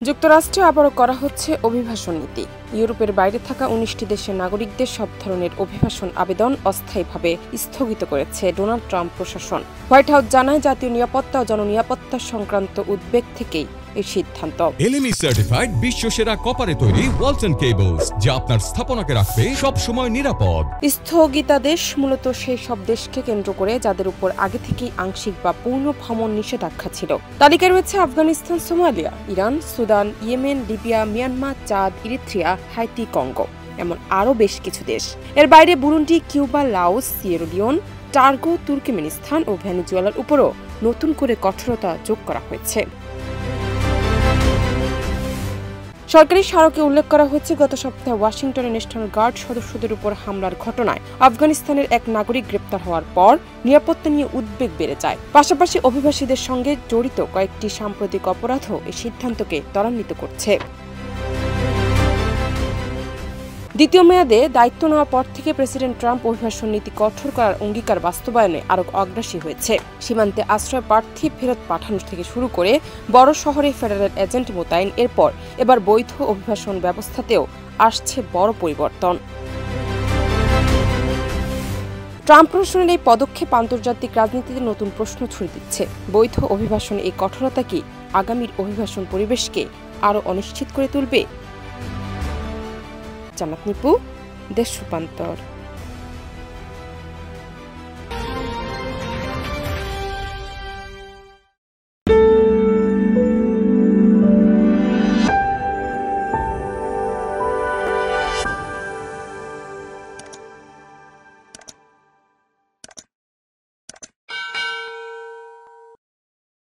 যুক্তরাষ্ট্রে আবারও করা হচ্ছে অভিবাসন নীতি। ইউরোপের বাইরে থাকা ১৯টি দেশের নাগরিকদের সব ধরনের অভিবাসন আবেদন অস্থায়ীভাবে স্থগিত করেছে ডোনাল্ড ট্রাম্প প্রশাসন। হোয়াইট হাউস জানায়, জাতীয় নিরাপত্তা ও জননিরাপত্তা সংক্রান্ত উদ্বেগ থেকেই এই সিদ্ধান্ত। এলএমই সার্টিফাইড বিশ্বসেরা কপারে তৈরি ওয়ালটন কেবলস, যা আপনার স্থাপনাকে রাখবে সব সময় নিরাপদ। স্থগিতাদেশ মূলত সেই সব দেশকে কেন্দ্র করে যাদের উপর আগে থেকেই আংশিক বা পূর্ণ ভ্রমণ নিষেধাজ্ঞা ছিল। তালিকায় রয়েছে Afghanistan, Somalia, Iran, Sudan, Yemen, Libya, Myanmar, Chad, Eritrea, Haiti, Congo, এমন আরও বেশ কিছু দেশ। এর বাইরে Burundi, Cuba, Laos, Sierra Leone, টার্গো, তুর্কমেনিস্তান ও ভেনেজুয়েলার উপরও নতুন করে কঠোরতা যোগ করা হয়েছে। সরকারি স্মারকে উল্লেখ করা হয়েছে, গত সপ্তাহে ওয়াশিংটনে ন্যাশনাল গার্ড সদস্যদের উপর হামলার ঘটনায় আফগানিস্তানের এক নাগরিক গ্রেপ্তার হওয়ার পর নিরাপত্তা নিয়ে উদ্বেগ বেড়ে যায়। পাশাপাশি অভিবাসীদের সঙ্গে জড়িত কয়েকটি সাম্প্রতিক অপরাধও এই সিদ্ধান্তকে ত্বরান্বিত করছে। দ্বিতীয় মেয়াদে দায়িত্ব নেওয়ার পর থেকে প্রেসিডেন্ট ট্রাম্প অভিবাসন নীতি কঠোর করার অঙ্গীকার বাস্তবায়নে আরও অগ্রাসী হয়েছে। সীমান্তে আশ্রয় প্রার্থী ফেরত পাঠানো থেকে শুরু করে বড় শহরে ফেডারেল এজেন্ট মোতায়েন, এবার বৈধ অভিবাসন ব্যবস্থাতেও আসছে বড় পরিবর্তন। ট্রাম্প প্রশাসনের এই পদক্ষেপ আন্তর্জাতিক রাজনীতিতে নতুন প্রশ্ন ছুড়ে দিচ্ছে। বৈধ অভিবাসন এই কঠোরতা কি আগামীর অভিবাসন পরিবেশকে আরও অনিশ্চিত করে তুলবে? জান্নাত নিপু, দেশ রূপান্তর।